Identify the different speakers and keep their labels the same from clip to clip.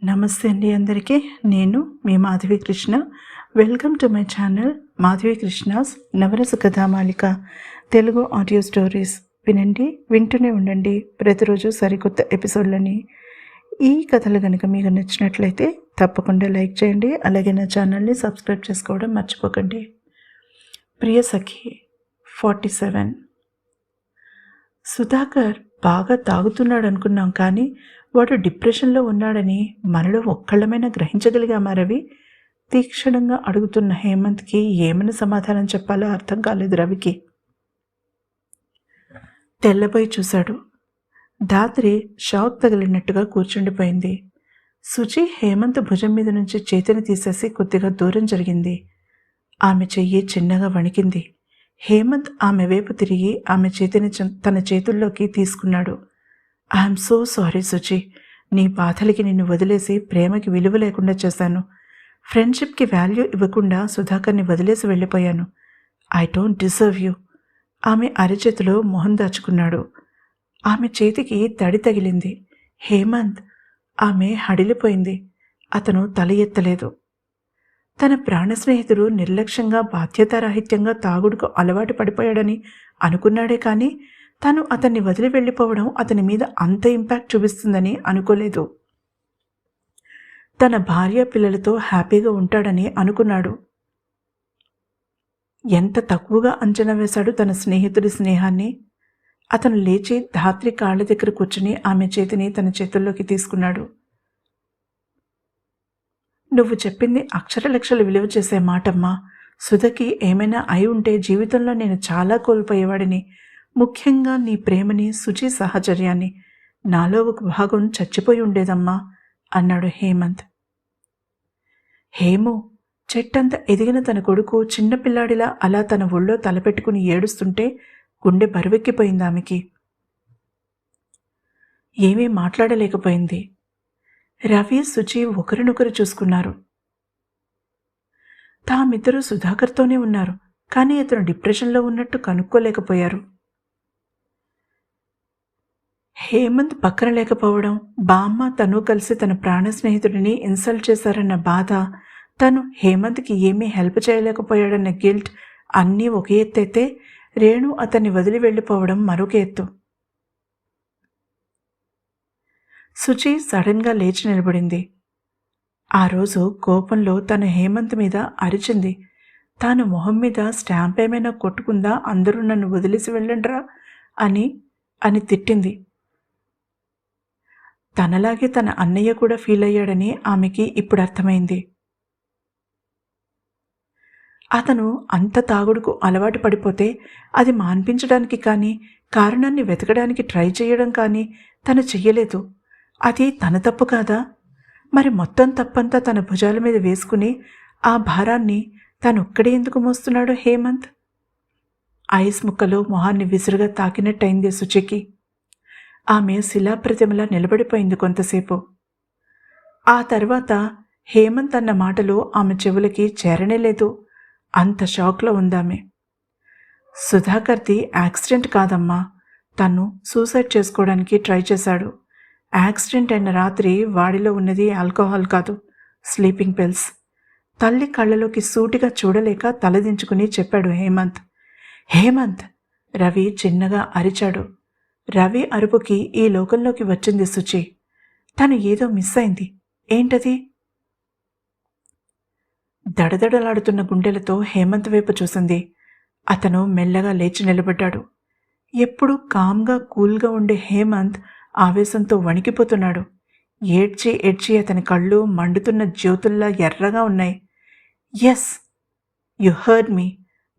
Speaker 1: నమస్తే అండి అందరికీ. నేను మీ Madhavi Krishna. Welcome to my channel Madhavi Krishna's Navarasa Kathamalika Telugu audio stories. వినండి, వింటూనే ఉండండి ప్రతిరోజు సరికొత్త ఎపిసోడ్లని. ఈ కథలు కనుక మీకు నచ్చినట్లయితే తప్పకుండా లైక్ చేయండి. అలాగే నా ఛానల్ని సబ్స్క్రైబ్ చేసుకోవడం మర్చిపోకండి. ప్రియ సఖి 47. సుధాకర్ బాగా తాగుతున్నాడు అనుకున్నాం, కానీ వాడు డిప్రెషన్లో ఉన్నాడని మనలో ఒక్కళ్ళమైనా గ్రహించగలిగామా రవి? తీక్షణంగా అడుగుతున్న హేమంత్కి ఏమని సమాధానం చెప్పాలో అర్థం కాలేదు రవికి. తెల్లబోయి చూశాడు. ధాత్రి షాక్ తగిలినట్టుగా కూర్చుండిపోయింది. శుచి హేమంత్ భుజం మీద నుంచి చేతిని తీసేసి కొద్దిగా దూరం జరిగింది. ఆమె చెయ్యి చిన్నగా వణికింది. హేమంత్ ఆమె వైపు తిరిగి ఆమె చేతిని తన చేతుల్లోకి తీసుకున్నాడు. ఐఎమ్ సో సారీ శుచి. నీ బాధలకి నిన్ను వదిలేసి ప్రేమకి విలువ లేకుండా చేశాను. ఫ్రెండ్షిప్కి వాల్యూ ఇవ్వకుండా సుధాకర్ని వదిలేసి వెళ్ళిపోయాను. I don't deserve you. ఆమె అరచేతిలో మొహం దాచుకున్నాడు. ఆమె చేతికి తడి తగిలింది. హేమంత్. ఆమె హడిలిపోయింది. అతను తల ఎత్తలేదు. తన ప్రాణ స్నేహితుడు నిర్లక్ష్యంగా బాధ్యతారాహిత్యంగా తాగుడుకు అలవాటు పడిపోయాడని అనుకున్నాడే కానీ తను అతన్ని వదిలి వెళ్ళిపోవడం అతని మీద అంత ఇంపాక్ట్ చూపిస్తుందని అనుకోలేదు. తన భార్య పిల్లలతో హ్యాపీగా ఉంటాడని అనుకున్నాడు. ఎంత తక్కువగా అంచనా వేశాడు తన స్నేహితుడి స్నేహాన్ని. అతను లేచి ధాత్రి కాళ్ళ దగ్గర కూర్చుని ఆమె చేతిని తన చేతుల్లోకి తీసుకున్నాడు. నువ్వు చెప్పింది అక్షరలక్షలు విలువ చేసే మాటమ్మా. సుధకి ఏమైనా అయి ఉంటే జీవితంలో నేను చాలా కోల్పోయేవాడిని. ముఖ్యంగా నీ ప్రేమని, శుచి సహచర్యాన్ని. నాలో ఒక భాగం చచ్చిపోయి ఉండేదమ్మా అన్నాడు హేమంత్. హేము చెట్టంత ఎదిగిన తన కొడుకు చిన్నపిల్లాడిలా అలా తన ఒళ్ళో తలపెట్టుకుని ఏడుస్తుంటే గుండె బరువెక్కిపోయింది ఆమెకి. ఏమీ మాట్లాడలేకపోయింది. రవి, శుచి ఒకరినొకరు చూసుకున్నారు. తామిద్దరూ సుధాకర్తోనే ఉన్నారు, కానీ అతను డిప్రెషన్లో ఉన్నట్టు కనుక్కోలేకపోయారు. హేమంత్ పక్కన లేకపోవడం, బామ్మ తను కలిసి తన ప్రాణ స్నేహితుడిని ఇన్సల్ట్ చేశారన్న బాధ, తను హేమంత్కి ఏమీ హెల్ప్ చేయలేకపోయాడన్న గిల్ట్ అన్నీ ఒక ఎత్తైతే రేణు అతన్ని వదిలి వెళ్ళిపోవడం మరొక ఎత్తు. శుచి సడన్గా లేచి నిలబడింది. ఆ రోజు కోపంలో తను హేమంత్ మీద అరిచింది. తాను మొహం మీద స్టాంప్ ఏమైనా కొట్టుకుందా, అందరూ నన్ను వదిలేసి వెళ్ళండ్రా అని తిట్టింది. తనలాగే తన అన్నయ్య కూడా ఫీల్ అయ్యాడని ఆమెకి ఇప్పుడు అర్థమైంది. అతను అంత తాగుడుకు అలవాటు పడిపోతే అది మాన్పించడానికి కానీ, కారణాన్ని వెతకడానికి ట్రై చేయడం కానీ తను చెయ్యలేదు. అది తన తప్పు కాదా? మరి మొత్తం తప్పంతా తన భుజాల మీద వేసుకుని ఆ భారాన్ని తనొక్కడే ఎందుకు మోస్తున్నాడు హేమంత్? ఐస్ ముక్కలో మొహాన్ని విసురుగా తాకినట్టయింది శుచికి. ఆమె శిలాప్రతిమలా నిలబడిపోయింది కొంతసేపు. ఆ తర్వాత హేమంత్ అన్న మాటలు ఆమె చెవులకి చేరనేలేదు. అంత షాక్లో ఉందామె. సుధాకర్ది యాక్సిడెంట్ కాదమ్మా. తను సూసైడ్ చేసుకోవడానికి ట్రై చేశాడు. యాక్సిడెంట్ అయిన రాత్రి వాడిలో ఉన్నది ఆల్కహాల్ కాదు, స్లీపింగ్ పిల్స్. తల్లి కళ్ళలోకి సూటిగా చూడలేక తలదించుకుని చెప్పాడు హేమంత్. హేమంత్! రవి చిన్నగా అరిచాడు. రవి అరుపుకి ఈ లోకంలోకి వచ్చింది శుచి. తను ఏదో మిస్ అయింది. ఏంటది? దడదడలాడుతున్న గుండెలతో హేమంత్ వైపు చూసింది. అతను మెల్లగా లేచి నిలబడ్డాడు. ఎప్పుడూ కామ్గా కూల్గా ఉండే హేమంత్ ఆవేశంతో వణికిపోతున్నాడు. ఏడ్చి ఏడ్చి అతని కళ్ళు మండుతున్న జ్యోతుల్లా ఎర్రగా ఉన్నాయి. Yes, you heard me.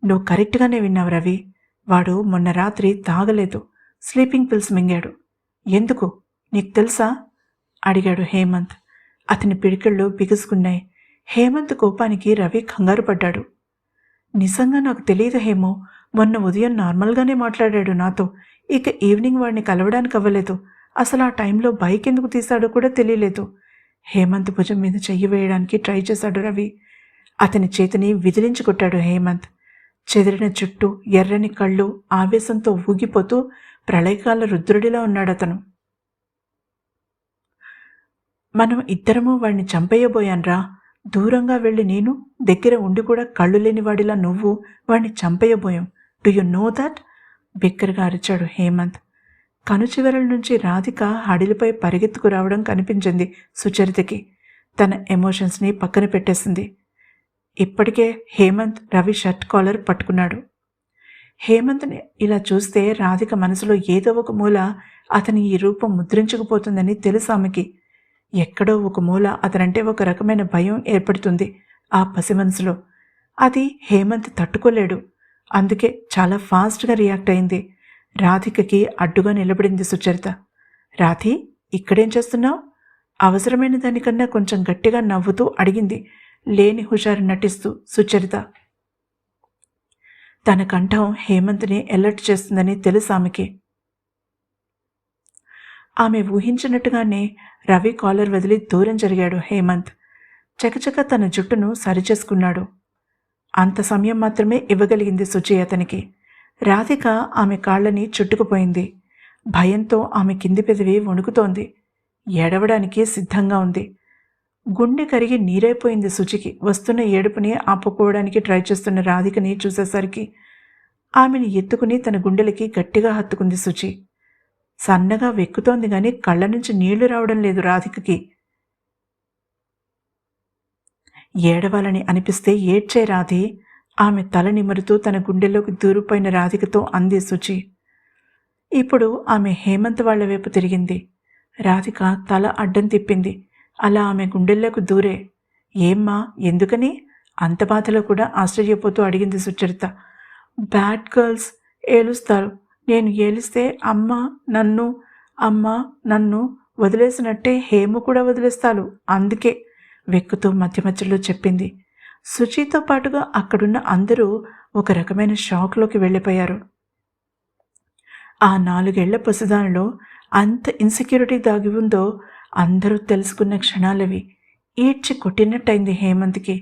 Speaker 1: నువ్వు కరెక్ట్గానే విన్నావు రవి. వాడు మొన్న రాత్రి తాగలేదు, స్లీపింగ్ పిల్స్ మింగాడు. ఎందుకు నీకు తెలుసా? అడిగాడు హేమంత్. అతని పిడికిళ్ళు బిగుసుకున్నాయి. హేమంత్ కోపానికి రవి కంగారు పడ్డాడు. నిజంగా నాకు తెలియదు హేమో. మొన్న ఉదయం నార్మల్గానే మాట్లాడాడు నాతో. ఇక ఈవినింగ్ వాడిని కలవడానికి అవ్వలేదు. అసలు ఆ టైంలో బైక్ ఎందుకు తీశాడో కూడా తెలియలేదు. హేమంత్ భుజం మీద చెయ్యి వేయడానికి ట్రై చేశాడు రవి. అతని చేతిని విదిలించి కొట్టాడు హేమంత్. చెదిరిన చుట్టూ, ఎర్రని కళ్ళు ఆవేశంతో ఊగిపోతూ ప్రళయకాల రుద్రుడిలా ఉన్నాడతను. మనం ఇద్దరము వాడిని చంపేయబోయాన్రా. దూరంగా వెళ్ళి నేను, దగ్గర ఉండి కూడా కళ్ళు లేని వాడిలా నువ్వు వాడిని చంపేయబోయాం. Do you know that? బిక్కరగా అరిచాడు హేమంత్. కనుచివరల నుంచి రాధిక హడిలిపై పరిగెత్తుకు రావడం కనిపించింది సుచరితకి. తన ఎమోషన్స్ని పక్కన పెట్టేసింది. ఇప్పటికే హేమంత్ రవి షర్ట్ కాలర్ పట్టుకున్నాడు. హేమంత్ని ఇలా చూస్తే రాధిక మనసులో ఏదో ఒక మూల అతని ఈ రూపం ముద్రించుకుపోతుందని తెలుసు ఆమెకి. ఎక్కడో ఒక మూల అతనంటే ఒక రకమైన భయం ఏర్పడుతుంది ఆ పసి మనసులో. అది హేమంత్ తట్టుకోలేడు. అందుకే చాలా ఫాస్ట్గా రియాక్ట్ అయింది. రాధికకి అడ్డుగా నిలబడింది సుచరిత. రాధి, ఇక్కడేం చేస్తున్నావు? అవసరమైన దానికన్నా కొంచెం గట్టిగా నవ్వుతూ అడిగింది లేని హుషారు నటిస్తూ సుచరిత. తన కంఠం హేమంత్ని ఎలర్ట్ చేస్తుందని తెలుసు ఆమెకి. ఆమె ఊహించినట్టుగానే రవి కాలర్ వదిలి దూరం జరిగాడు హేమంత్. చకచక తన జుట్టును సరిచేసుకున్నాడు. అంత సమయం మాత్రమే ఇవ్వగలిగింది శుచి అతనికి. రాధిక ఆమె కాళ్ళని చుట్టుకుపోయింది. భయంతో ఆమె కింది పెదవి వణుకుతోంది. ఏడవడానికి సిద్ధంగా ఉంది. గుండె కరిగి నీరైపోయింది శుచికి. వస్తున్న ఏడుపుని ఆపుకోవడానికి ట్రై చేస్తున్న రాధికని చూసేసరికి ఆమెను ఎత్తుకుని తన గుండెలకి గట్టిగా హత్తుకుంది శుచి. సన్నగా వెక్కుతోంది గాని కళ్ళ నుంచి నీళ్లు రావడం లేదు రాధికకి. ఏడవాలని అనిపిస్తే ఏడ్చే రాధి. ఆమె తల నిమురుతూ తన గుండెల్లోకి దూరిపోయిన రాధికతో అంది శుచి. ఇప్పుడు ఆమె హేమంత్ వాళ్ల వైపు తిరిగింది. రాధిక తల అడ్డం తిప్పింది. అలా ఆమె గుండెల్లోకి దూరే. ఏమ్మా, ఎందుకని? అంత బాధలో కూడా ఆశ్చర్యపోతూ అడిగింది సుచరిత. Bad girls ఏలుస్తారు. నేను ఏలిస్తే అమ్మ నన్ను వదిలేసినట్టే హేము కూడా వదిలేస్తాడు. అందుకే వెక్కుతూ మధ్య మధ్యలో చెప్పింది. శుచితో పాటుగా అక్కడున్న అందరూ ఒక రకమైన షాక్లోకి వెళ్ళిపోయారు. ఆ 4 ఏళ్ల పసిదానిలో అంత ఇన్సెక్యూరిటీ దాగి ఉందో అందరూ తెలుసుకున్న క్షణాలవి. ఈడ్చి కొట్టినట్టయింది హేమంత్కి.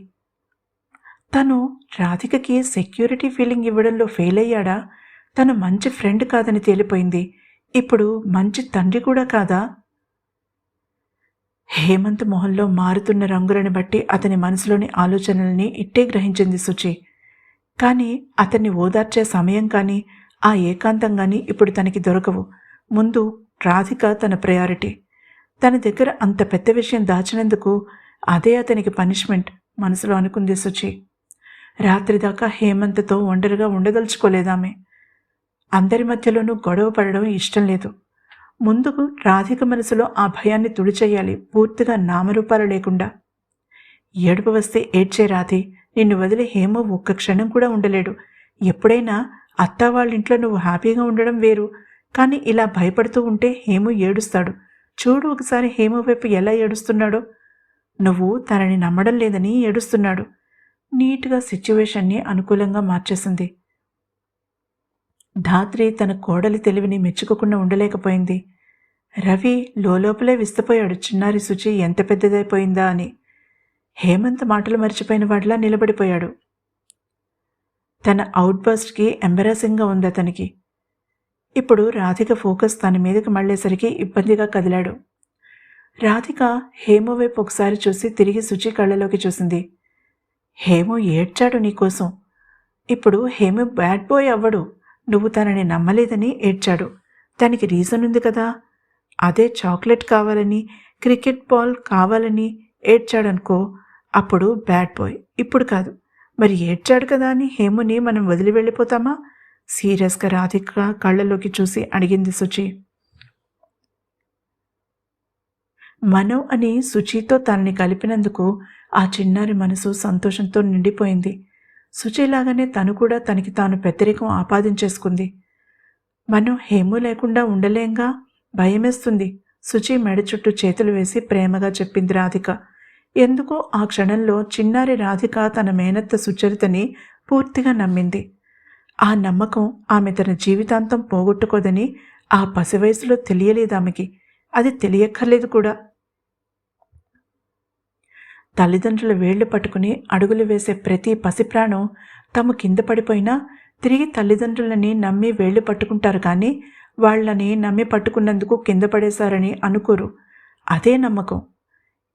Speaker 1: తను రాధికకి సెక్యూరిటీ ఫీలింగ్ ఇవ్వడంలో ఫెయిల్ అయ్యాడా? తను మంచి ఫ్రెండ్ కాదని తేలిపోయింది. ఇప్పుడు మంచి తండ్రి కూడా కాదా? హేమంత్ మొహంలో మారుతున్న రంగులను బట్టి అతని మనసులోని ఆలోచనల్ని ఇట్టే గ్రహించింది శుచి. కానీ అతన్ని ఓదార్చే సమయం కానీ ఆ ఏకాంతం కానీ ఇప్పుడు తనకి దొరకవు. ముందు రాధిక తన ప్రయారిటీ. తన దగ్గర అంత పెద్ద విషయం దాచినందుకు అదే అతనికి పనిష్మెంట్ మనసులో అనుకుంది శుచి. రాత్రిదాకా హేమంత్తో ఒంటరిగా ఉండదలుచుకోలేదామె. అందరి మధ్యలోనూ గొడవ పడడం ఇష్టం లేదు. ముందుకు రాధిక మనసులో ఆ భయాన్ని తుడిచేయాలి, పూర్తిగా నామరూపాలు లేకుండా. ఏడుపు వస్తే ఏడ్చే రాధి. నిన్ను వదిలి హేమో ఒక్క క్షణం కూడా ఉండలేడు. ఎప్పుడైనా అత్తా వాళ్ళింట్లో నువ్వు హ్యాపీగా ఉండడం వేరు, కానీ ఇలా భయపడుతూ ఉంటే హేము ఏడుస్తాడు. చూడు ఒకసారి హేము వైపు ఎలా ఏడుస్తున్నాడో. నువ్వు తనని నమ్మడం లేదని ఏడుస్తున్నాడు. నీట్గా సిచ్యువేషన్ని అనుకూలంగా మార్చేసింది. ధాత్రి తన కోడలి తెలివిని మెచ్చుకోకుండా ఉండలేకపోయింది. రవి లోపలే విస్తపోయాడు. చిన్నారి శుచి ఎంత పెద్దదైపోయిందా అని. హేమంత్ మాటలు మర్చిపోయిన వాడిలా నిలబడిపోయాడు. తన అవుట్బస్ట్కి ఎంబరాసింగ్గా ఉంది అతనికి. ఇప్పుడు రాధిక ఫోకస్ తన మీదకి మళ్ళేసరికి ఇబ్బందిగా కదిలాడు. రాధిక హేము వైపు ఒకసారి చూసి తిరిగి శుచి కళ్ళలోకి చూసింది. హేము ఏడ్చాడు నీకోసం. ఇప్పుడు హేము బ్యాడ్ బాయ్ అవ్వడు. నువ్వు తనని నమ్మలేదని ఏడ్చాడు. దానికి రీజన్ ఉంది కదా. అదే చాక్లెట్ కావాలని, క్రికెట్ బాల్ కావాలని ఏడ్చాడనుకో, అప్పుడు బ్యాడ్ బాయ్. ఇప్పుడు కాదు. మరి ఏడ్చాడు కదా అని హేముని మనం వదిలి వెళ్ళిపోతామా? సీరియస్గా రాధిక కళ్ళలోకి చూసి అడిగింది శుచి. మనవ్ అని శుచితో తనని కలిపినందుకు ఆ చిన్నారి మనసు సంతోషంతో నిండిపోయింది. శుచిలాగానే తను కూడా తనకి తాను పెద్దరికం ఆపాదించేసుకుంది. మనం హేము లేకుండా ఉండలేంగా, భయమేస్తుంది. శుచి మెడ చుట్టూ చేతులు వేసి ప్రేమగా చెప్పింది రాధిక. ఎందుకో ఆ క్షణంలో చిన్నారి రాధిక తన మేనత్త సుచరితని పూర్తిగా నమ్మింది. ఆ నమ్మకం ఆమె తన జీవితాంతం పోగొట్టుకోదని ఆ పసి వయసులో తెలియలేదామెకి. అది తెలియక్కర్లేదు కూడా. తల్లిదండ్రుల వేళ్లు పట్టుకుని అడుగులు వేసే ప్రతి పసిప్రాణం తాము కింద పడిపోయినా తిరిగి తల్లిదండ్రులని నమ్మి వేళ్లు పట్టుకుంటారు, కానీ వాళ్ళని నమ్మి పట్టుకున్నందుకు కింద పడేశారని అనుకోరు. అదే నమ్మకం.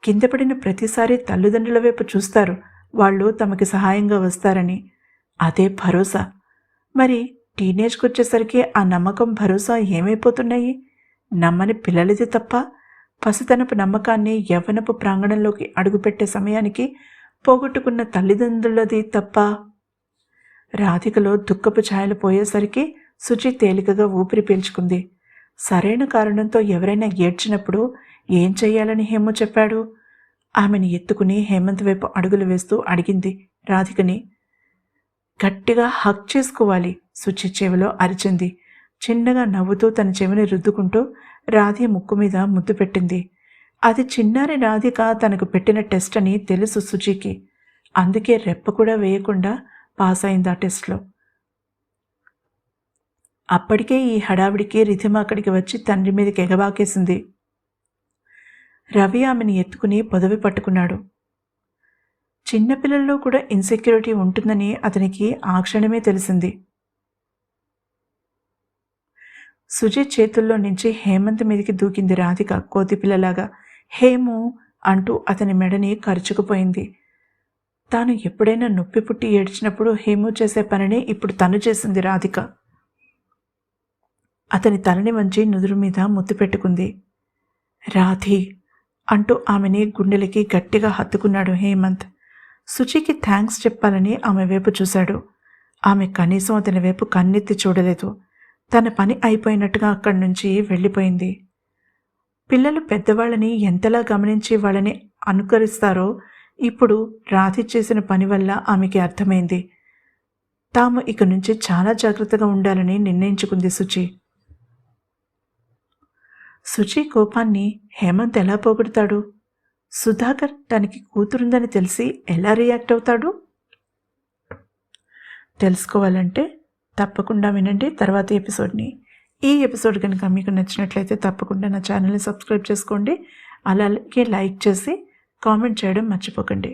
Speaker 1: కింద పడిన ప్రతిసారి తల్లిదండ్రుల వైపు చూస్తారు, వాళ్ళు తమకి సహాయంగా వస్తారని. అదే భరోసా. మరి టీనేజ్కి వచ్చేసరికి ఆ నమ్మకం, భరోసా ఏమైపోతున్నాయి? నమ్మని పిల్లలది తప్ప, పసితనపు నమ్మకాన్ని యవ్వనపు ప్రాంగణంలోకి అడుగుపెట్టే సమయానికి పోగొట్టుకున్న తల్లిదండ్రులది తప్ప. రాధికలో దుఃఖపు ఛాయలు పోయేసరికి శుచి తేలికగా ఊపిరి పీల్చుకుంది. సరైన కారణంతో ఎవరైనా ఏడ్చినప్పుడు ఏం చెయ్యాలని హేమ చెప్పాడు? ఆమెని ఎత్తుకుని హేమంత్ వైపు అడుగులు వేస్తూ అడిగింది రాధికని. గట్టిగా హక్ చేసుకోవాలి, శుచి చెవిలో అరిచింది. చిన్నగా నవ్వుతూ తన చెవిని రుద్దుకుంటూ రాధి ముక్కు మీద ముద్దు పెట్టింది. అది చిన్నారి రాధిక తనకు పెట్టిన టెస్ట్ అని తెలుసు శుచికి. అందుకే రెప్ప కూడా వేయకుండా పాస్ అయింది ఆ టెస్ట్లో. అప్పటికే ఈ హడావిడికి రిధిమ అక్కడికి వచ్చి తండ్రి మీదకి ఎగబాకేసింది. రవి ఆమెను ఎత్తుకుని పొదవి పట్టుకున్నాడు. చిన్నపిల్లల్లో కూడా ఇన్సెక్యూరిటీ ఉంటుందని అతనికి ఆ క్షణమే తెలిసింది. సుజిత్ చేతుల్లో నుంచి హేమంత్ మీదకి దూకింది రాధిక కోతిపిల్లలాగా. హేము అంటూ అతని మెడని కరుచుకుపోయింది. తాను ఎప్పుడైనా నొప్పి పుట్టి ఏడ్చినప్పుడు హేము చేసే పనిని ఇప్పుడు తను చేసింది రాధిక. అతని తలని వంచి నుదురు మీద ముద్దు పెట్టుకుంది. రాధి అంటూ ఆమెని గుండెలకి గట్టిగా హత్తుకున్నాడు హేమంత్. శుచికి థ్యాంక్స్ చెప్పాలని ఆమె వైపు చూశాడు. ఆమె కనీసం అతని వైపు కన్నెత్తి చూడలేదు. తన పని అయిపోయినట్టుగా అక్కడి నుంచి వెళ్ళిపోయింది. పిల్లలు పెద్దవాళ్ళని ఎంతలా గమనించి వాళ్ళని అనుకరిస్తారో ఇప్పుడు రాధి చేసిన పని వల్ల ఆమెకి అర్థమైంది. తాము ఇక నుంచి చాలా జాగ్రత్తగా ఉండాలని నిర్ణయించుకుంది శుచి. శుచి కోపాన్ని హేమంత్ ఎలా పోగొడతాడు? సుధాకర్ తనకి కూతురుందని తెలిసి ఎలా రియాక్ట్ అవుతాడు? తెలుసుకోవాలంటే తప్పకుండా వినండి తర్వాతి ఎపిసోడ్ని. ఈ ఎపిసోడ్ కనుక మీకు నచ్చినట్లయితే తప్పకుండా నా ఛానల్ని సబ్స్క్రైబ్ చేసుకోండి. అలాగే లైక్ చేసి కామెంట్ చేయడం మర్చిపోకండి.